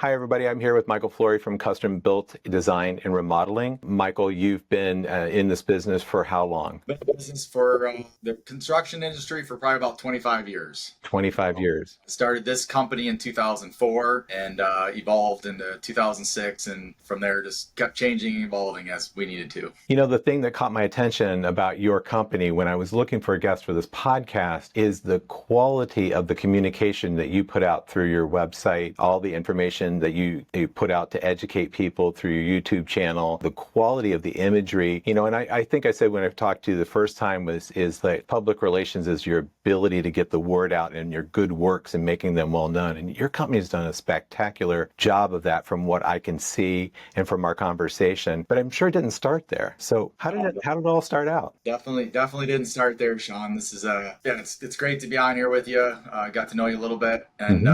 Hi, everybody. I'm here with Michael Flory from Custom Built Design and Remodeling. Michael, you've been in this business for how long? Been in business for the construction industry for probably about 25 years. 25 years. Started this company in 2004 and evolved into 2006. And from there, just kept changing and evolving as we needed to. You know, the thing that caught my attention about your company when I was looking for a guest for this podcast is the quality of the communication that you put out through your website, all the information that you put out to educate people through your YouTube channel, the quality of the imagery. You know, and I think I said when I talked to you the first time is that public relations is your ability to get the word out and your good works and making them well known. And your company's done a spectacular job of that from what I can see and from our conversation. But I'm sure it didn't start there. So how did it all start out? Definitely didn't start there, Sean. This is it's great to be on here with you. I got to know you a little bit, and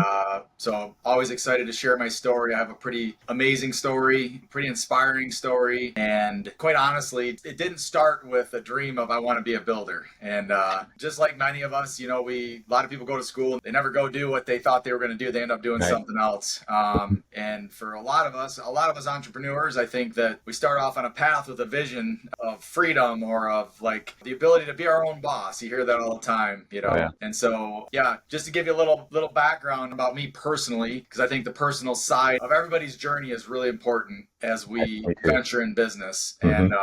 so always excited to share my story. I have a pretty amazing story, pretty inspiring story, and quite honestly, it didn't start with a dream of I want to be a builder. And just like many of us, you know, a lot of people go to school, they never go do what they thought they were going to do. They end up doing something else. And for a lot of us entrepreneurs, I think that we start off on a path with a vision of freedom or of like the ability to be our own boss. You hear that all the time, you know? And so, just to give you a little background about me personally, because I think the personal side of everybody's journey is really important as we venture in business. And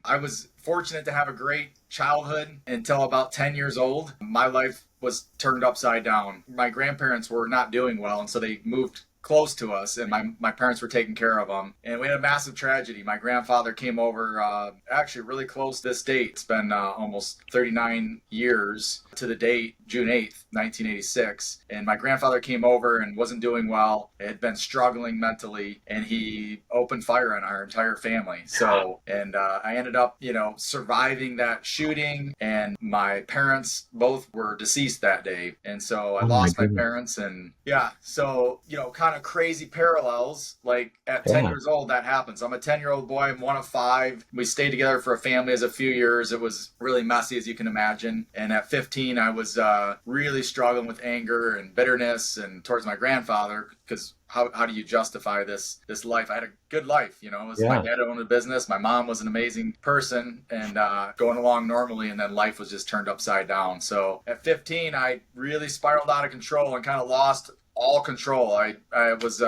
I was fortunate to have a great childhood until about 10 years old. My life was turned upside down. My grandparents were not doing well, and so they moved close to us, and my parents were taking care of them. And we had a massive tragedy. My grandfather came over actually really close to this date. It's been almost 39 years to the date, June 8th, 1986. And my grandfather came over and wasn't doing well, had been struggling mentally, and he opened fire on our entire family. So, and I ended up, you know, surviving that shooting, and my parents both were deceased that day. And so I lost my parents, and so, you know, kind of crazy parallels. Like at 10 years old, that happens. I'm a 10-year-old boy. I'm one of five. We stayed together for a family as a few years. It was really messy, as you can imagine. And at 15, I was really struggling with anger and bitterness and towards my grandfather, because how do you justify this life? I had a good life, you know. It was my dad owned a business. My mom was an amazing person and going along normally, and then life was just turned upside down. So at 15, I really spiraled out of control and kind of lost all control. I was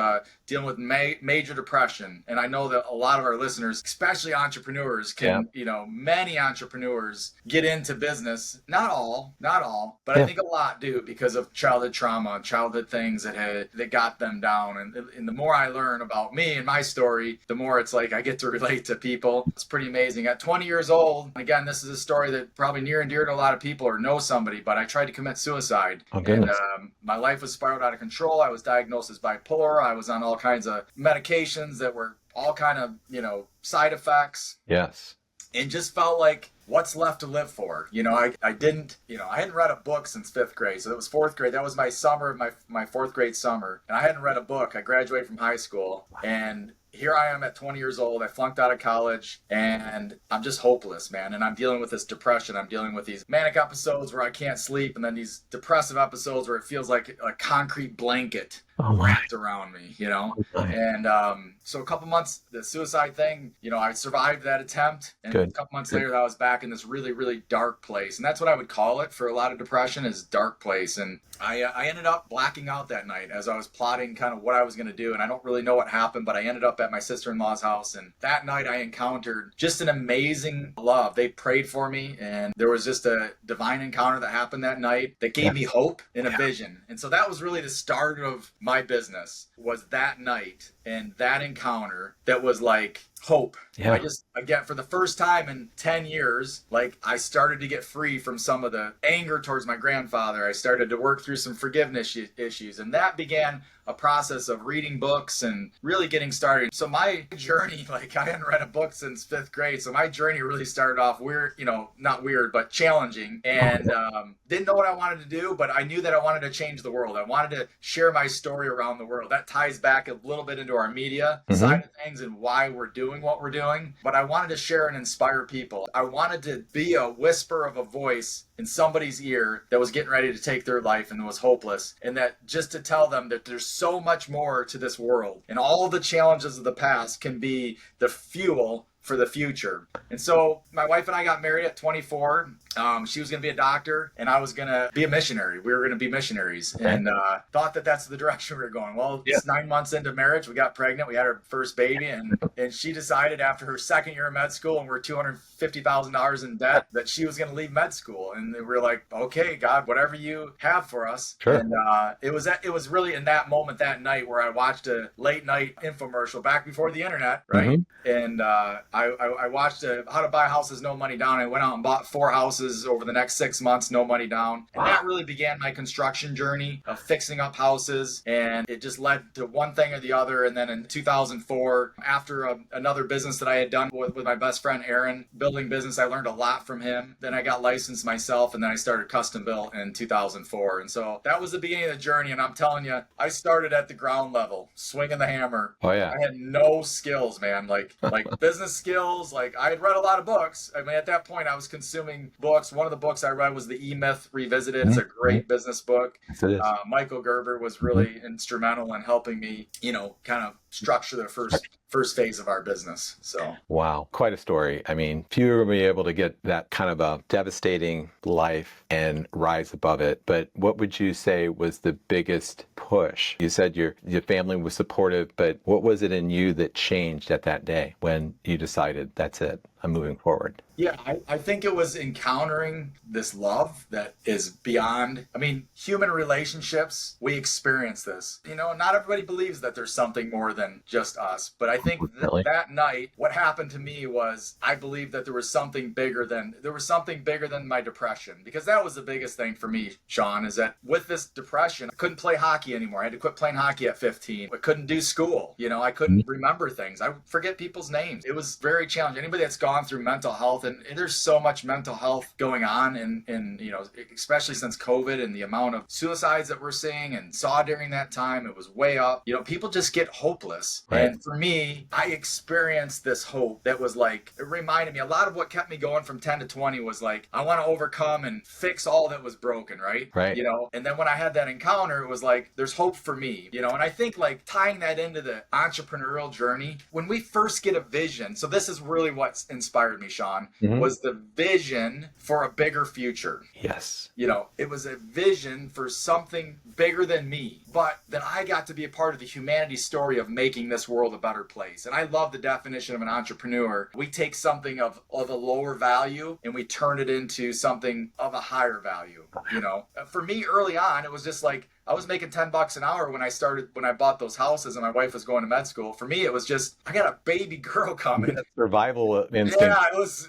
dealing with major depression. And I know that a lot of our listeners, especially entrepreneurs, you know, many entrepreneurs get into business. Not all, but I think a lot do because of childhood trauma, childhood things that got them down. And the more I learn about me and my story, the more it's like I get to relate to people. It's pretty amazing. At 20 years old, again, this is a story that probably near and dear to a lot of people or know somebody, but I tried to commit suicide. Oh, goodness. And my life was spiraled out of control. I was diagnosed as bipolar. I was on all kinds of medications that were all kind of, you know, side effects. Yes. And just felt like, what's left to live for? You know, I hadn't read a book since fifth grade. So that was fourth grade. That was my summer, my fourth grade summer. And I hadn't read a book. I graduated from high school. And here I am at 20 years old. I flunked out of college and I'm just hopeless, man. And I'm dealing with this depression. I'm dealing with these manic episodes where I can't sleep, and then these depressive episodes where it feels like a concrete blanket wrapped around me, you know? And so a couple months, the suicide thing, you know, I survived that attempt. And a couple months later, I was back in this really, really dark place. And that's what I would call it for a lot of depression, is dark place. And I ended up blacking out that night as I was plotting kind of what I was going to do. And I don't really know what happened, but I ended up at my sister-in-law's house. And that night I encountered just an amazing love. They prayed for me, and there was just a divine encounter that happened that night that gave me hope and a vision. And so that was really the start of my business, was that night and that encounter that was like hope. I just, again, for the first time in 10 years, like I started to get free from some of the anger towards my grandfather. I started to work through some forgiveness issues, and that began a process of reading books and really getting started. So my journey, like I hadn't read a book since fifth grade. So my journey really started off weird, you know, not weird, but challenging, and didn't know what I wanted to do, but I knew that I wanted to change the world. I wanted to share my story around the world. That ties back a little bit into our media side of things and why we're doing what we're doing. But I wanted to share and inspire people. I wanted to be a whisper of a voice in somebody's ear that was getting ready to take their life and was hopeless, and that just to tell them that there's so much more to this world, and all the challenges of the past can be the fuel for the future. And so my wife and I got married at 24. She was going to be a doctor and I was going to be a missionary. We were going to be missionaries, and thought that that's the direction we were going. Well, it's 9 months into marriage. We got pregnant. We had our first baby, and she decided after her second year of med school, and we're $250,000 in debt, that she was going to leave med school. And we were like, okay, God, whatever you have for us. Sure. And it was really in that moment that night where I watched a late night infomercial back before the internet, right? And I watched How to Buy Houses No Money Down. I went out and bought 4 houses over the next 6 months, no money down. And that really began my construction journey of fixing up houses. And it just led to one thing or the other. And then in 2004, after another business that I had done with my best friend, Aaron, building business, I learned a lot from him. Then I got licensed myself, and then I started Custom Built in 2004. And so that was the beginning of the journey. And I'm telling you, I started at the ground level, swinging the hammer. Oh, yeah. I had no skills, man, like business skills. Like, I had read a lot of books. I mean, at that point, I was consuming books. One of the books I read was The E-Myth Revisited. It's a great business book. Yes, it is. Michael Gerber was really instrumental in helping me, kind of structure the first phase of our business. So wow, quite a story. I mean, few are going to be able to get that kind of a devastating life and rise above it. But what would you say was the biggest push? You said your family was supportive, but what was it in you that changed at that day when you decided, that's it, I'm moving forward? Yeah, I think it was encountering this love that is beyond, human relationships. We experience this. Not everybody believes that there's something more than just us. But I think that night, what happened to me was I believed that there was something bigger than my depression. Because that was the biggest thing for me, Sean, is that with this depression, I couldn't play hockey anymore. I had to quit playing hockey at 15. I couldn't do school. I couldn't remember things. I would forget people's names. It was very challenging. Anybody that's gone through mental health, and there's so much mental health going on, and especially since COVID and the amount of suicides that we're seeing and saw during that time, it was way up. People just get hopeless. Right. And for me, I experienced this hope that was like, it reminded me, a lot of what kept me going from 10 to 20 was like, I want to overcome and fix all that was broken, right? Right. And then when I had that encounter, it was like, there's hope for me, and I think like tying that into the entrepreneurial journey, when we first get a vision, so this is really what inspired me, Sean, was the vision for a bigger future. Yes. It was a vision for something bigger than me, but that I got to be a part of the humanity story of making this world a better place. And I love the definition of an entrepreneur. We take something of a lower value and we turn it into something of a higher value. For me early on, it was just like, I was making $10 an hour when I bought those houses and my wife was going to med school. For me, it was just, I got a baby girl coming. Survival instinct.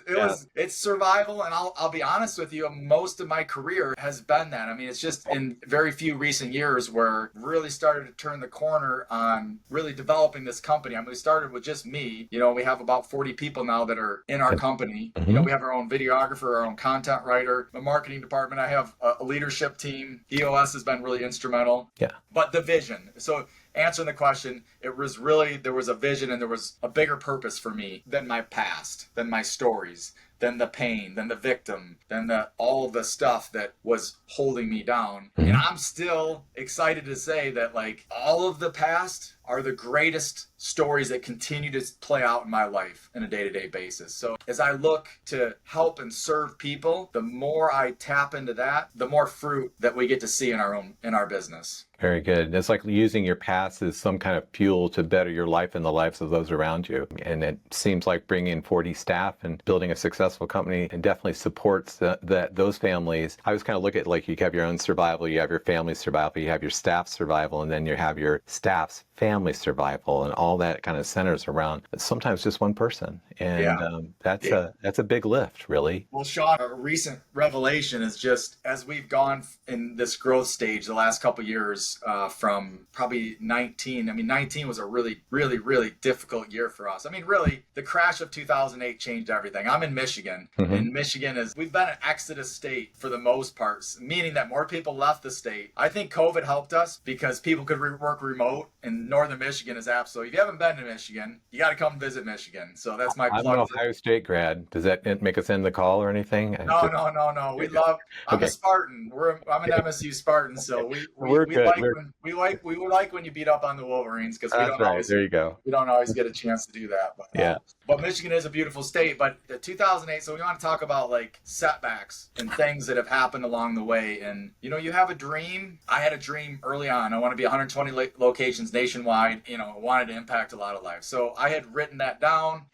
Yeah, it's survival. And I'll be honest with you, most of my career has been that. It's just in very few recent years where really started to turn the corner on really developing this company. We started with just me. We have about 40 people now that are in our company. We have our own videographer, our own content writer, a marketing department. I have a leadership team. EOS has been really instrumental. Yeah. But the vision. So answering the question, it was really, there was a vision and there was a bigger purpose for me than my past, than my stories, than the pain, than the victim, than all the stuff that was holding me down. And I'm still excited to say that like all of the past are the greatest stories that continue to play out in my life on a day-to-day basis. So as I look to help and serve people, the more I tap into that, the more fruit that we get to see in our business. Very good. It's like using your past as some kind of fuel to better your life and the lives of those around you. And it seems like bringing 40 staff and building a successful company and definitely supports those families. I always kind of look at like you have your own survival, you have your family's survival, you have your staff's survival, and then you have your staff's family survival, and all that kind of centers around sometimes just one person. And that's a big lift, really. Well, Sean, a recent revelation is just as we've gone in this growth stage the last couple of years, from probably 19. 19 was a really, really, really difficult year for us. Really, the crash of 2008 changed everything. I'm in Michigan, and Michigan we've been an exodus state for the most part, meaning that more people left the state. I think COVID helped us because people could work remote. In Northern Michigan is absolutely, if you haven't been to Michigan, you got to come visit Michigan. So that's my I'm an plug for. Ohio State grad. Does that make us end the call or anything? No, no, no, no. We Okay, good. love. I'm a Okay. Spartan. I'm an MSU Spartan. So we we, We're we good. like when we like when you beat up on the Wolverines because That's right. There you go. we don't always get a chance to do that. Yeah. But Michigan is a beautiful state. But the 2008. So we want to talk about like setbacks and things that have happened along the way. And you have a dream. I had a dream early on. I want to be 120 locations nationwide. I wanted to impact a lot of lives. So I had written that down.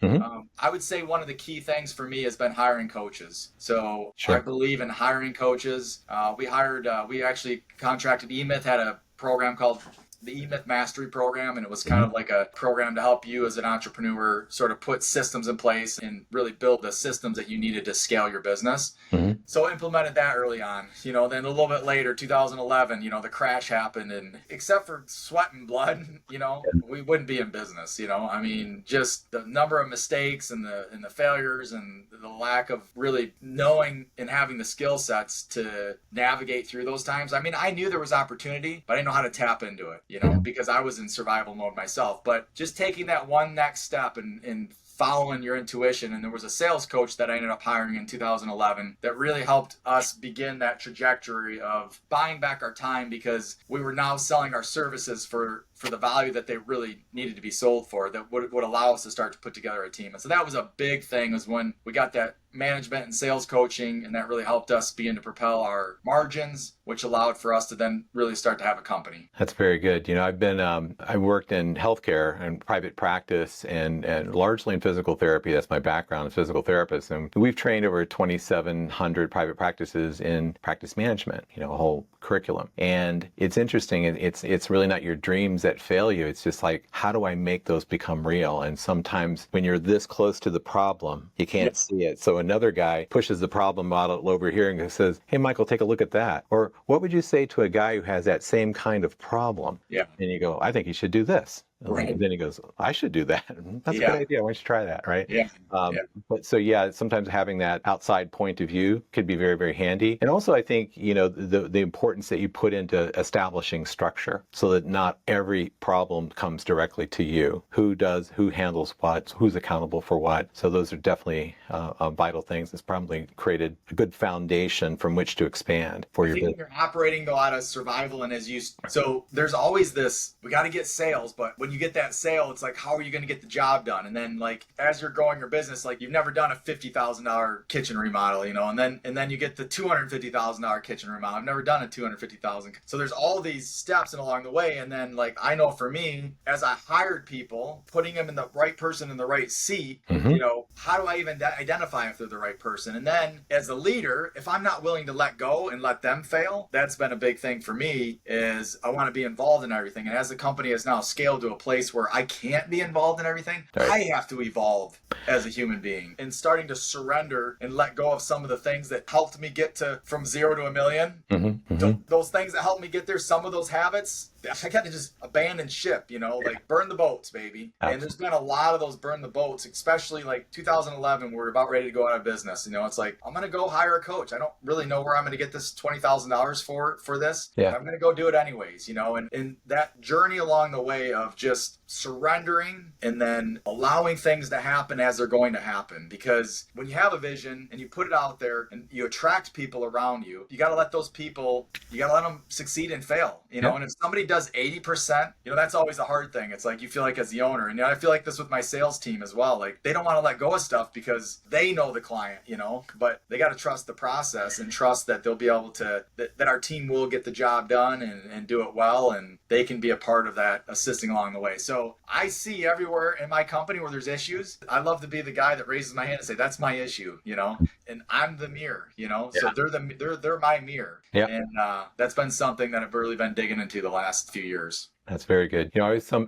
I would say one of the key things for me has been hiring coaches. So Sure. I believe in hiring coaches. We actually contracted eMyth, had a program called the eMyth Mastery Program, and it was kind of like a program to help you as an entrepreneur sort of put systems in place and really build the systems that you needed to scale your business. So implemented that early on. Then a little bit later, 2011, the crash happened, and except for sweat and blood, we wouldn't be in business. I mean, just the number of mistakes and the failures and the lack of really knowing and having the skill sets to navigate through those times. I mean, I knew there was opportunity, but I didn't know how to tap into it, because I was in survival mode myself. But just taking that one next step and following your intuition. And there was a sales coach that I ended up hiring in 2011 that really helped us begin that trajectory of buying back our time, because we were now selling our services for the value that they really needed to be sold for, that would allow us to start to put together a team. And so that was a big thing, was when we got that management and sales coaching, and that really helped us begin to propel our margins, which allowed for us to then really start to have a company. That's very good. I worked in healthcare and private practice and largely in physical therapy. That's my background as a physical therapist. And we've trained over 2,700 private practices in practice management, a whole curriculum. And it's interesting. It's really not your dreams that fail you. It's just like, how do I make those become real? And sometimes when you're this close to the problem, you can't see it. So another guy pushes the problem model over here and says, hey, Michael, take a look at that. Or what would you say to a guy who has that same kind of problem? Yeah. And you go, I think you should do this. Right. And then he goes, I should do that. That's a good idea. Why don't you try that? Right. Yeah. But sometimes having that outside point of view could be very, very handy. And also, I think, the importance that you put into establishing structure so that not every problem comes directly to you. Who handles what, who's accountable for what. So those are definitely vital things. It's probably created a good foundation from which to expand for your business. You're operating though out of survival, and so there's always this, we got to get sales, but when you get that sale, it's like, how are you going to get the job done? And then like, as you're growing your business, like you've never done a $50,000 kitchen remodel, and then you get the $250,000 kitchen remodel. I've never done a $250,000. So there's all these steps and along the way. And then like, I know for me, as I hired people, putting them in the right person in the right seat, how do I even identify if they're the right person? And then as a leader, if I'm not willing to let go and let them fail, that's been a big thing for me, is I want to be involved in everything. And as the company has now scaled to a place where I can't be involved in everything, right, I have to evolve as a human being and starting to surrender and let go of some of the things that helped me get from 0 to 1 million. Those things that helped me get there, some of those habits, I got to just abandon ship, like burn the boats, baby. Absolutely. And there's been a lot of those burn the boats, especially like 2011, we're about ready to go out of business. It's like, I'm going to go hire a coach. I don't really know where I'm going to get this $20,000 for this. Yeah. I'm going to go do it anyways, and that journey along the way of just surrendering and then allowing things to happen as they're going to happen. Because when you have a vision and you put it out there and you attract people around you, you got to let those people, you got to let them succeed and fail, and if somebody does 80%, that's always the hard thing. It's like, you feel like as the owner, and I feel like this with my sales team as well, like they don't want to let go of stuff because they know the client, but they got to trust the process and trust that they'll be able to, that our team will get the job done and do it well, and they can be a part of that, assisting along the way. So I see everywhere in my company where there's issues, I love to be the guy that raises my hand and say, that's my issue, and I'm the mirror, so they're my mirror. Yeah. And that's been something that I've really been digging into the last few years. That's very good.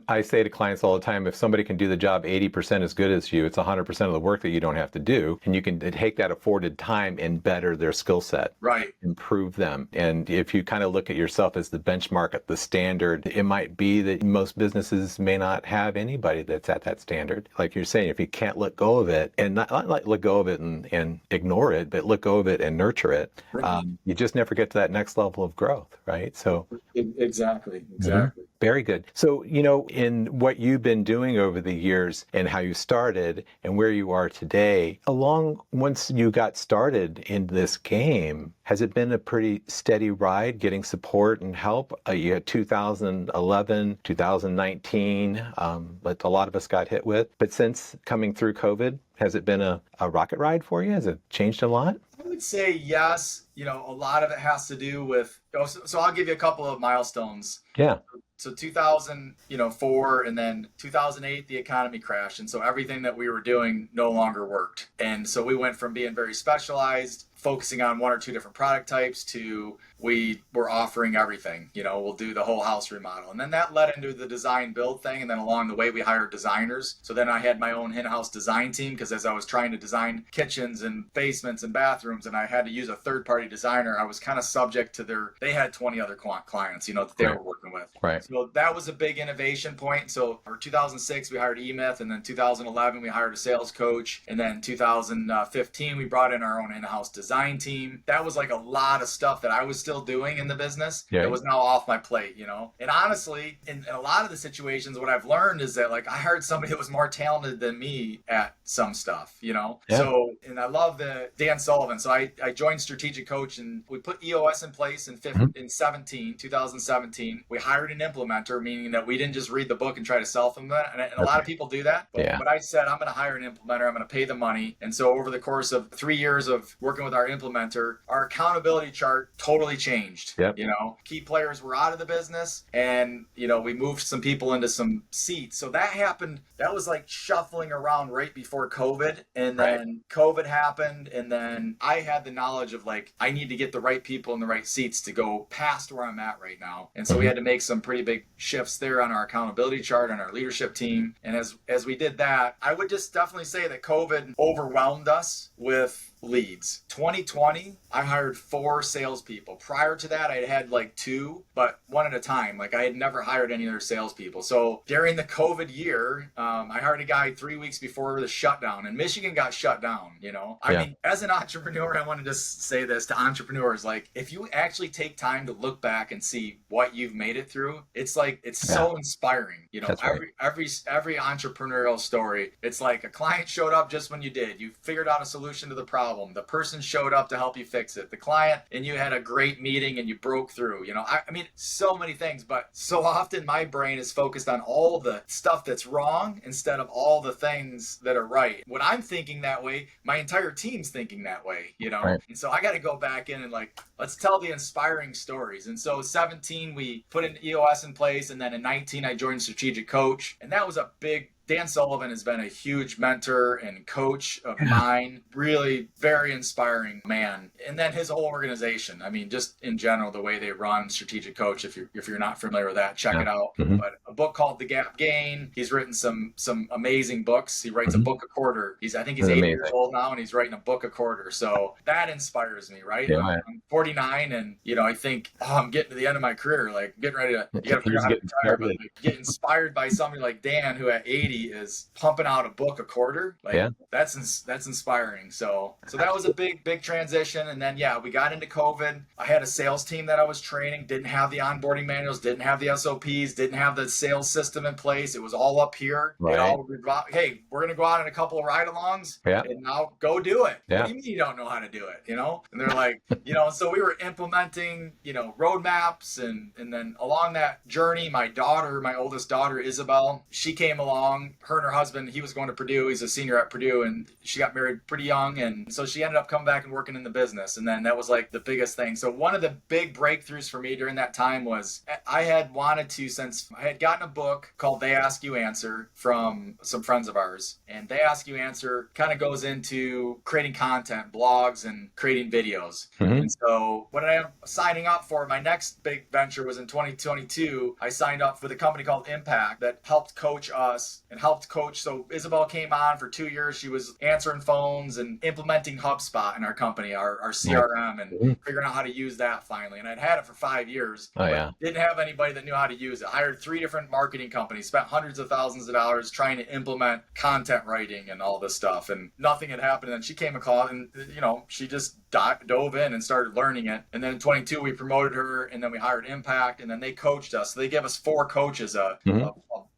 I say to clients all the time, if somebody can do the job 80% as good as you, it's 100% of the work that you don't have to do. And you can take that afforded time and better their skill set. Right. Improve them. And if you kind of look at yourself as the benchmark at the standard, it might be that most businesses may not have anybody that's at that standard. Like you're saying, if you can't let go of it, and not like let go of it and ignore it, but let go of it and nurture it, right, you just never get to that next level of growth, right? So exactly. Mm-hmm. Very good. So, in what you've been doing over the years and how you started and where you are today, once you got started in this game, has it been a pretty steady ride getting support and help? You had 2011, 2019, that a lot of us got hit with. But since coming through COVID, has it been a rocket ride for you? Has it changed a lot? I would say yes. A lot of it has to do with, so I'll give you a couple of milestones. Yeah. So 2004 and then 2008, the economy crashed. And so everything that we were doing no longer worked. And so we went from being very specialized, focusing on one or two different product types, to we were offering everything. We'll do the whole house remodel. And then that led into the design build thing. And then along the way, we hired designers. So then I had my own in-house design team, because as I was trying to design kitchens and basements and bathrooms, and I had to use a third-party designer, I was kind of subject to they had 20 other clients, that they were working with. Right. So that was a big innovation point. So for 2006, we hired eMyth, and then 2011, we hired a sales coach. And then 2015, we brought in our own in-house design team. That was like a lot of stuff that I was still doing in the business. Yeah. That was now off my plate, And honestly, in a lot of the situations, what I've learned is that, like, I hired somebody that was more talented than me at some stuff, Yeah. So, and I love Dan Sullivan. So I joined Strategic Coach, and we put EOS in place in 2017. We hired an implementer, meaning that we didn't just read the book and try to self-implement. And a lot of people do that. But I said, I'm going to hire an implementer. I'm going to pay the money. And so over the course of 3 years of working with our implementer, our accountability chart totally changed. Yep. Key players were out of the business, and we moved some people into some seats. So that happened. That was like shuffling around right before COVID, and then COVID happened, and then I had the knowledge of, like, I need to get the right people in the right seats to go past where I'm at right now. And so we had to make some pretty big shifts there on our accountability chart and our leadership team. And as we did that, I would just definitely say that COVID overwhelmed us with leads. 2020, I hired 4 salespeople. Prior to that, I had like 2, but one at a time. Like, I had never hired any other salespeople. So during the COVID year, I hired a guy 3 weeks before the shutdown, and Michigan got shut down. I mean, as an entrepreneur, I want to just say this to entrepreneurs: like, if you actually take time to look back and see what you've made it through, it's so inspiring. That's right. Every entrepreneurial story, it's like a client showed up just when you did. You figured out a solution to the problem. The person showed up to help you fix it. The client and you had a great meeting and you broke through. I mean, so many things, but so often my brain is focused on all the stuff that's wrong instead of all the things that are right. When I'm thinking that way, my entire team's thinking that way, Right. And so I got to go back in and, like, let's tell the inspiring stories. And so 17, we put an EOS in place. And then in 19, I joined Strategic Coach. And that was a big Dan Sullivan has been a huge mentor and coach of mine, really very inspiring man. And then his whole organization, I mean, just in general, the way they run Strategic Coach, if you're not familiar with that, check it out. But a book called The Gap Gain. He's written some amazing books. He writes a book a quarter. I think he's 80 years old now, and he's writing a book a quarter. So that inspires me, right? Yeah. I'm 49, and I think, I'm getting to the end of my career, like getting ready to, you gotta figure out how to retire, but like, get inspired by somebody like Dan, who at 80 is pumping out a book a quarter. Like, that's inspiring. So that was a big transition. And then, we got into COVID. I had a sales team that I was training, didn't have the onboarding manuals, didn't have the SOPs, didn't have the sales system in place. It was all up here. Right. Hey, we're going to go out on a couple of ride-alongs and now go do it. Yeah. What do you mean you don't know how to do it? And they're like, so we were implementing, roadmaps, and then along that journey, my oldest daughter, Isabel, she came along. Her and her husband, he was going to Purdue. He's a senior at Purdue, and she got married pretty young. And so she ended up coming back and working in the business. And then that was like the biggest thing. So one of the big breakthroughs for me during that time was I had wanted to, since I had gotten a book called They Ask You Answer from some friends of ours. And They Ask You Answer kind of goes into creating content, blogs, and creating videos. And so when I'm signing up for my next big venture was in 2022, I signed up for the company called Impact that helped coach us and and helped coach. So Isabel came on for 2 years. She was answering phones and implementing HubSpot in our company, our CRM, and figuring out how to use that finally. And I'd had it for 5 years, but didn't have anybody that knew how to use it. I hired 3 different marketing companies, spent hundreds of thousands of dollars trying to implement content writing and all this stuff, and nothing had happened. And she came across, and she just dove in and started learning it. And then in 22, we promoted her, and then we hired Impact, and then they coached us. So they gave us 4 coaches, a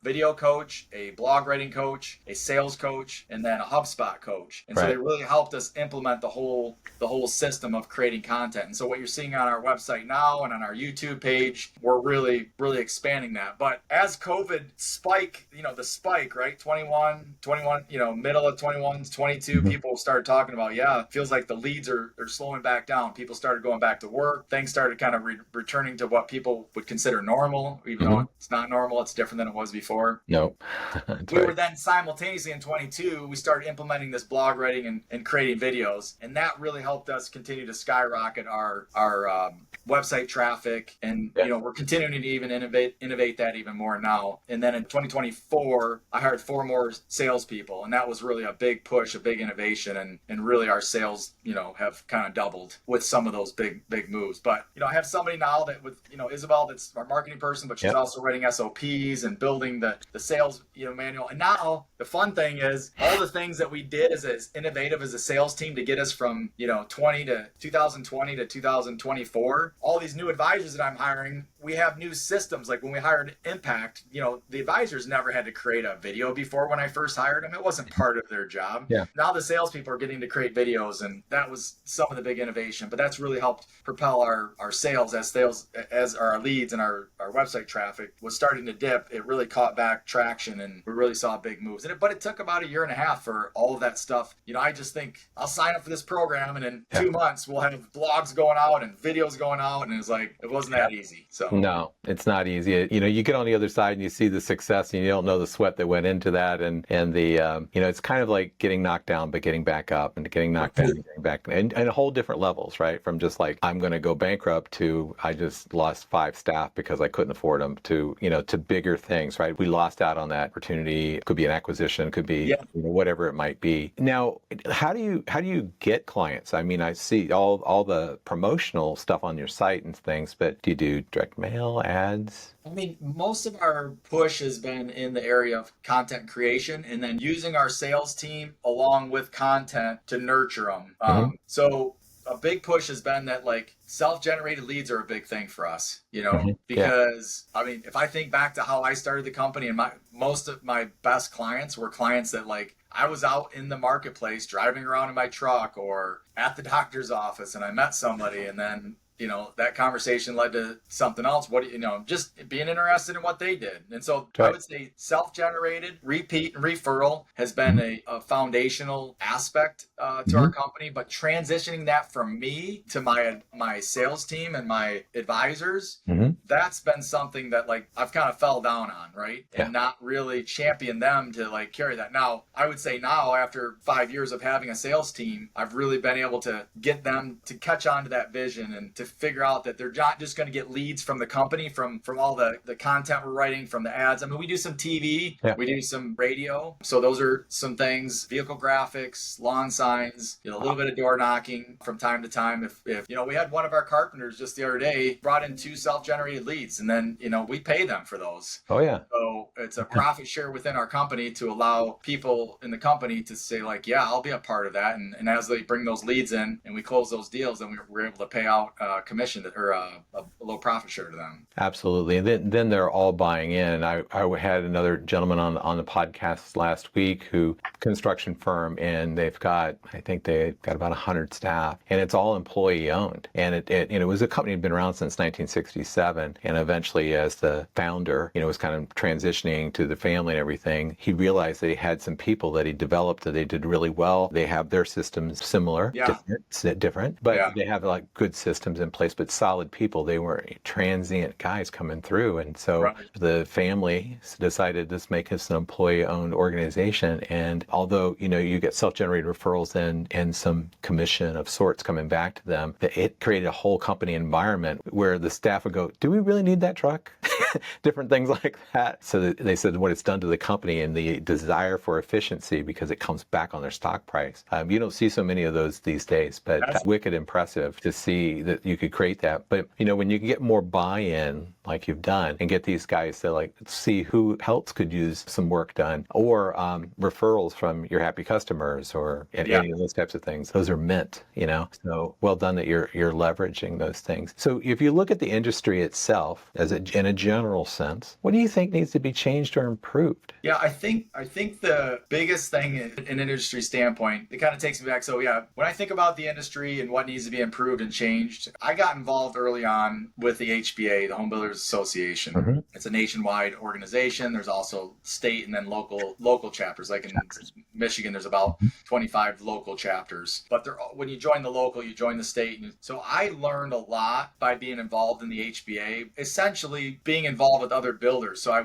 video coach, a blog writing coach, a sales coach, and then a HubSpot coach. And so they really helped us implement the whole system of creating content. And so what you're seeing on our website now and on our YouTube page, we're really, really expanding that. But as COVID the spike, right? 21, middle of 21, 22, people started talking about, it feels like the leads are slowing back down. People started going back to work. Things started kind of returning to what people would consider normal, even though it's not normal. It's different than it was before. No. We were then simultaneously in 22, we started implementing this blog writing and creating videos. And that really helped us continue to skyrocket our website traffic. And, we're continuing to even innovate that even more now. And then in 2024, I hired 4 more salespeople. And that was really a big push, a big innovation. And really our sales, have kind of doubled with some of those big moves. But, I have somebody now that with, Isabel, that's our marketing person, but she's also writing SOPs and building the sales, manual. And now the fun thing is all the things that we did as innovative as a sales team to get us from, 2020 to 2024, all these new advisors that I'm hiring, we have new systems. Like when we hired Impact, the advisors never had to create a video before when I first hired them. It wasn't part of their job. Yeah. Now the salespeople are getting to create videos, and that was some of the big innovation. But that's really helped propel our sales as our leads and our website traffic was starting to dip. It really caught back traction, and we really saw big moves. But it took about 1.5 years for all of that stuff. I just think I'll sign up for this program, and in 2 months we'll have blogs going out and videos going out, and it wasn't that easy. So no, it's not easy. You get on the other side and you see the success, and you don't know the sweat that went into that, and the it's kind of like getting knocked down but getting back up, and getting knocked down and getting back, and a whole different levels, right? From just like I'm going to go bankrupt to I just lost 5 staff because I couldn't afford them, to to bigger things, right? We lost out on that opportunity. It could be an acquisition, could be whatever it might be. Now, how do you get clients? I mean, I see all the promotional stuff on your site and things, but do you do direct mail, ads? I mean, most of our push has been in the area of content creation, and then using our sales team along with content to nurture them. So a big push has been that self-generated leads are a big thing for us, because I mean, if I think back to how I started the company, and most of my best clients were clients that I was out in the marketplace driving around in my truck or at the doctor's office, and I met somebody, and then that conversation led to something else. Just being interested in what they did. And so I would say self-generated, repeat and referral has been a foundational aspect to our company, but transitioning that from me to my sales team and my advisors, that's been something that I've kind of fell down on, right? And not really championed them to carry that. Now, I would say now after 5 years of having a sales team, I've really been able to get them to catch on to that vision and to figure out that they're not just going to get leads from the company, from all the content we're writing, from the ads. I mean, we do some TV, we do some radio. So those are some things, vehicle graphics, lawn signs, a little bit of door knocking from time to time. If we had one of our carpenters just the other day brought in 2 self-generated leads, and then, we pay them for those. Oh, yeah. So it's a profit share within our company to allow people in the company to say I'll be a part of that. And as they bring those leads in and we close those deals, then we're able to pay out commission or a low profit share to them. Absolutely. And then they're all buying in. I had another gentleman on the podcast last week who construction firm, and they've got about 100 staff, and it's all employee owned. And it was a company that had been around since 1967. And eventually, as the founder, was kind of transitioning to the family and everything, he realized that he had some people that he developed that they did really well. They have their systems similar, different, but they have good systems in in place, but solid people. They weren't transient guys coming through. And so Right. the family decided to make this an employee-owned organization. And although, you get self-generated referrals and some commission of sorts coming back to them, it created a whole company environment where the staff would go, do we really need that truck? Different things like that. So they said what it's done to the company and the desire for efficiency, because it comes back on their stock price. You don't see so many of those these days, but that's wicked impressive to see that you could create that. But when you can get more buy-in like you've done and get these guys to see who else could use some work done, or referrals from your happy customers, or any of those types of things, those are mint, so well done that you're leveraging those things. So if you look at the industry itself in a general sense, what do you think needs to be changed or improved? Yeah, I think the biggest thing in an industry standpoint, it kind of takes me back. So when I think about the industry and what needs to be improved and changed, I got involved early on with the HBA, the Home Builders Association. Mm-hmm. It's a nationwide organization. There's also state and then local chapters. Like in Michigan, there's about 25 local chapters. But when you join the local, you join the state. So I learned a lot by being involved in the HBA, essentially being involved with other builders. So I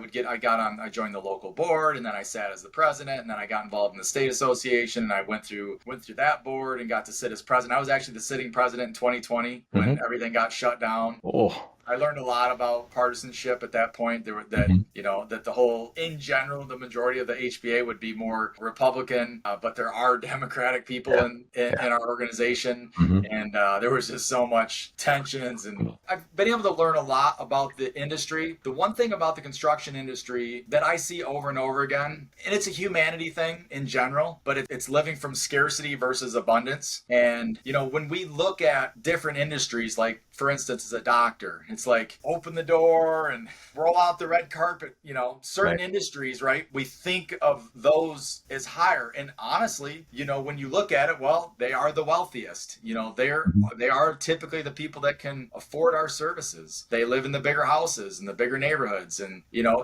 joined the local board, and then I sat as the president, and then I got involved in the state association, and I went through that board and got to sit as president. I was actually the sitting president in 2020 when everything got shut down. Oh. I learned a lot about partisanship at that point. That the whole, in general, the majority of the HBA would be more Republican, but there are Democratic people in our organization, and there was just so much tensions. And I've been able to learn a lot about the industry. The one thing about the construction industry that I see over and over again, and it's a humanity thing in general, but it's living from scarcity versus abundance. And when we look at different industries, like for instance, as a doctor, it's like open the door and roll out the red carpet. Certain industries, right? We think of those as higher. And honestly, when you look at it, well, they are the wealthiest. They are typically the people that can afford our services. They live in the bigger houses and the bigger neighborhoods. And,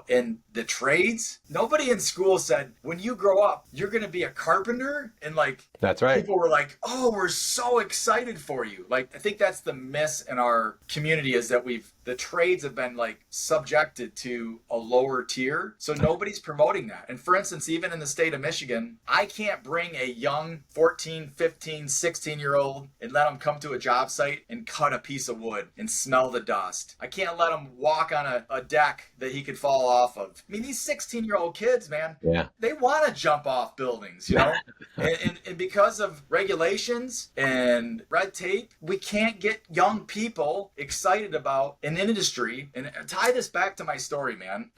in the trades, nobody in school said, when you grow up, you're going to be a carpenter. And that's right. People were like, oh, we're so excited for you. I think that's the miss in our community, is that the trades have been subjected to a lower tier. So nobody's promoting that. And for instance, even in the state of Michigan, I can't bring a young 14, 15, 16-year-old and let them come to a job site and cut a piece of wood and smell the dust. I can't let them walk on a deck that he could fall off of. I mean, these 16-year-old kids, man, they want to jump off buildings, and because of regulations and red tape, we can't get young people excited about an industry. And tie this back to my story, man.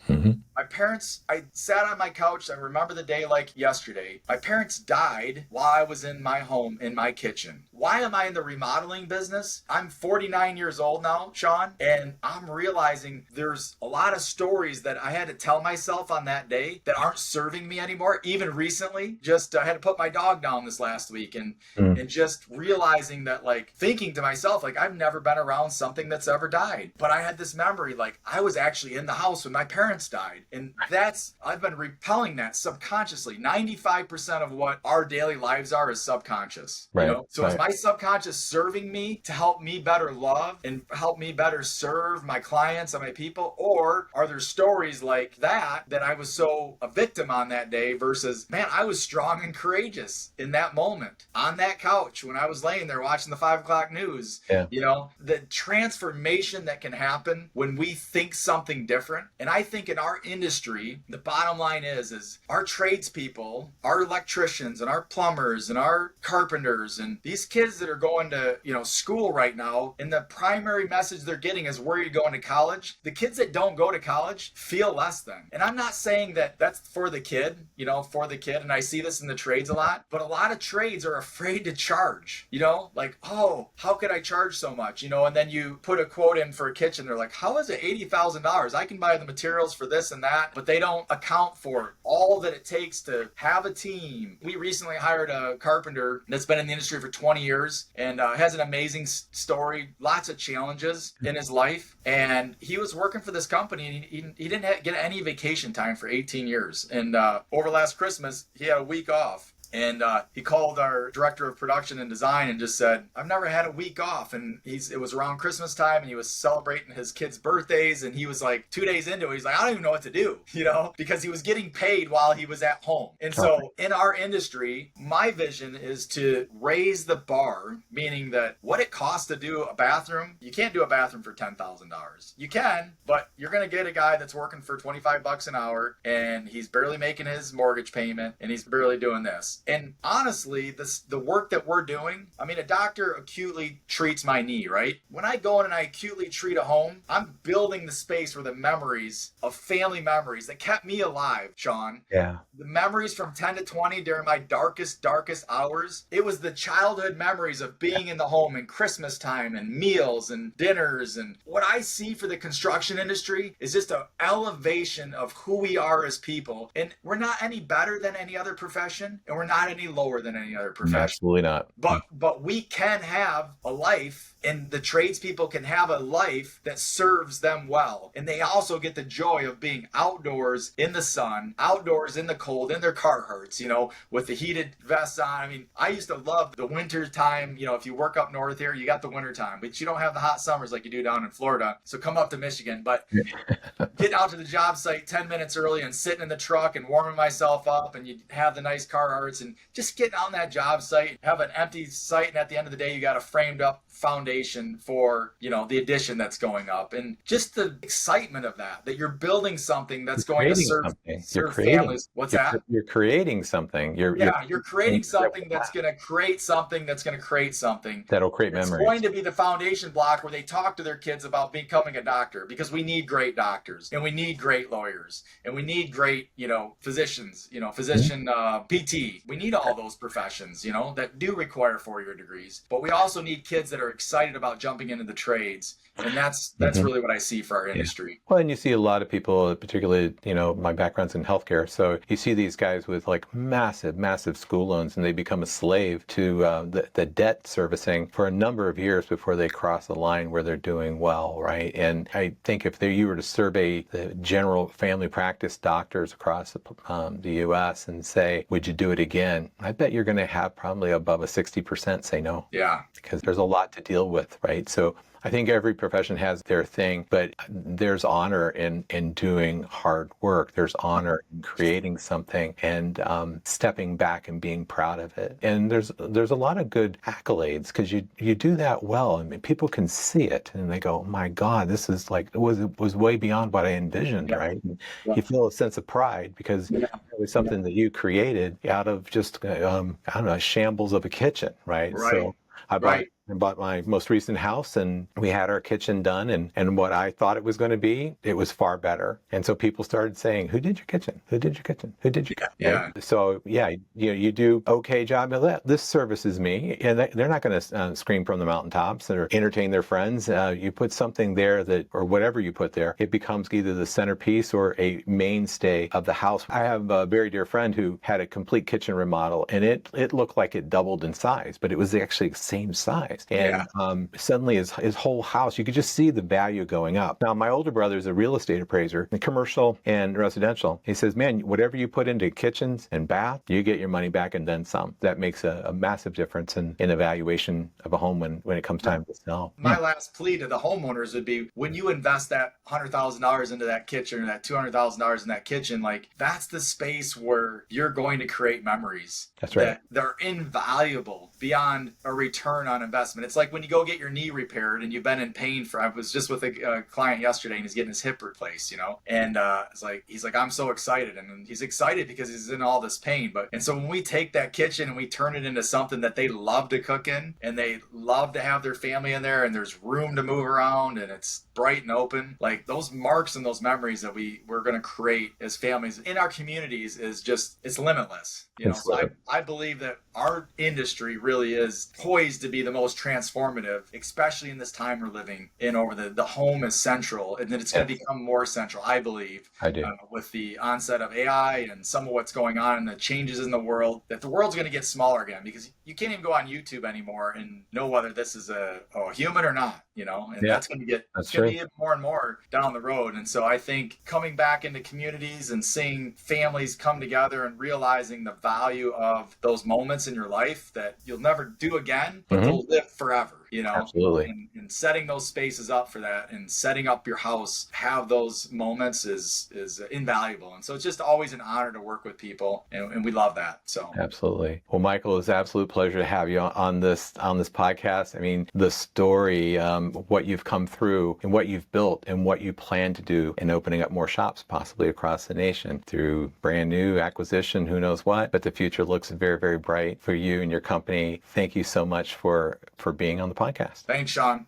My parents, I sat on my couch. I remember the day like yesterday. My parents died while I was in my home, in my kitchen. Why am I in the remodeling business? I'm 49 years old now, Sean, and I'm realizing there's a lot of stories that I had to tell myself on that day that aren't serving me anymore. Even recently, I had to put my dog down this last week, and just realizing that, thinking to myself, I've never been around something that's ever died. But I had this memory, I was actually in the house when my parents died. And I've been repelling that subconsciously. 95% of what our daily lives are is subconscious. Right. So is my subconscious serving me to help me better love and help me better serve my clients and my people? Or are there stories like that I was so a victim on that day versus, man, I was strong and courageous in that moment on that couch when I was laying there watching the 5 o'clock news. Yeah. The transformation that can happen when we think something different. And I think in our industry, the bottom line is our tradespeople, our electricians and our plumbers and our carpenters and these kids that are going to, school right now, and the primary message they're getting is, where are you going to college? The kids that don't go to college feel less than. And I'm not saying that that's for the kid, and I see this in the trades a lot, but a lot of trades are afraid to charge, oh, how could I charge so much? And then you put a quote in for a kitchen, they're like, how is it $80,000? I can buy the materials for this and that, but they don't account for all that it takes to have a team. We recently hired a carpenter that's been in the industry for 20 years and has an amazing story, lots of challenges in his life. And he was working for this company, and he didn't get any vacation time for 18 years. And over last Christmas, he had a week off. And he called our director of production and design and just said, I've never had a week off. And it was around Christmas time and he was celebrating his kids' birthdays. And he was like 2 days into it, he's like, I don't even know what to do, because he was getting paid while he was at home. And so in our industry, my vision is to raise the bar, meaning that what it costs to do a bathroom, you can't do a bathroom for $10,000. You can, but you're going to get a guy that's working for $25 an hour and he's barely making his mortgage payment and he's barely doing this. And honestly, the work that we're doing, I mean, a doctor acutely treats my knee, right? When I go in and I acutely treat a home, I'm building the space where the memories of family memories that kept me alive, Sean. Yeah. The memories from 10 to 20 during my darkest hours, it was the childhood memories of being in the home and Christmas time and meals and dinners. And what I see for the construction industry is just an elevation of who we are as people. And we're not any better than any other profession, and we're not any lower than any other profession. Absolutely not. But we can have a life, and the tradespeople can have a life that serves them well. And they also get the joy of being outdoors in the sun, outdoors in the cold, in their Carhartts, with the heated vests on. I mean, I used to love the winter time. If you work up north here, you got the winter time, but you don't have the hot summers like you do down in Florida. So come up to Michigan. But getting out to the job site 10 minutes early and sitting in the truck and warming myself up, and you have the nice Carhartts and just getting on that job site, have an empty site, and at the end of the day, you got a framed up foundation for, the addition that's going up, and just the excitement of that you're building something that's going to serve families. What's that? You're creating something. You're creating something that's going to create something that's going to create something that'll create memories. It's going to be the foundation block where they talk to their kids about becoming a doctor, because we need great doctors and we need great lawyers and we need great, physicians, physician, PT. We need all those professions, that do require 4-year degrees, but we also need kids that are excited about jumping into the trades. And that's really what I see for our industry. Well, and you see a lot of people, particularly, my background's in healthcare. So you see these guys with like massive school loans, and they become a slave to the debt servicing for a number of years before they cross the line where they're doing well, right? And I think if you were to survey the general family practice doctors across the U.S. and say, would you do it again? I bet you're going to have probably above a 60% say no. Yeah. Because there's a lot to deal with, right? So I think every profession has their thing, but there's honor in doing hard work. There's honor in creating something and stepping back and being proud of it. And there's a lot of good accolades because you do that well. I mean, people can see it and they go, my God, this is like, it was way beyond what I envisioned, right? And you feel a sense of pride because it was something that you created out of just, a shambles of a kitchen, right? So I bought my most recent house and we had our kitchen done and what I thought it was going to be, it was far better. And so people started saying, who did your kitchen? Who did your kitchen? Who did your kitchen? Yeah. So you do okay job. This services me, and they're not going to scream from the mountaintops or entertain their friends. You put something there or whatever you put there, it becomes either the centerpiece or a mainstay of the house. I have a very dear friend who had a complete kitchen remodel and it looked like it doubled in size, but it was actually the same size. And suddenly his whole house, you could just see the value going up. Now, my older brother is a real estate appraiser, commercial and residential. He says, man, whatever you put into kitchens and bath, you get your money back and then some. That makes a massive difference in evaluation of a home when it comes time to sell. My last plea to the homeowners would be, when you invest that $100,000 into that kitchen or that $200,000 in that kitchen, like that's the space where you're going to create memories. That's right. They're invaluable beyond a return on investment. It's like when you go get your knee repaired and you've been in pain I was just with a client yesterday and he's getting his hip replaced, and he's like, I'm so excited. And he's excited because he's in all this pain. And so when we take that kitchen and we turn it into something that they love to cook in and they love to have their family in there and there's room to move around and it's bright and open, like those marks and those memories that we're going to create as families in our communities it's limitless. So I believe that our industry really is poised to be the most transformative, especially in this time we're living in. Over the home is central, and then it's going to become more central, I believe. I do. With the onset of AI and some of what's going on and the changes in the world, that the world's going to get smaller again because you can't even go on YouTube anymore and know whether this is a human or not. and Yeah, that's going to get, that's it's going to true. be more and more down the road. And so I think coming back into communities and seeing families come together and realizing the value of those moments in your life that you'll never do again, but Hmm. they'll live forever, Absolutely. and setting those spaces up for that and setting up your house, have those moments is invaluable. And so it's just always an honor to work with people, and we love that. So Absolutely. Well, Michael, it's an absolute pleasure to have you on this podcast. I mean, the story, what you've come through and what you've built and what you plan to do in opening up more shops, possibly across the nation through brand new acquisition, who knows what. But the future looks very, very bright for you and your company. Thank you so much for being on the podcast. thanks, Sean.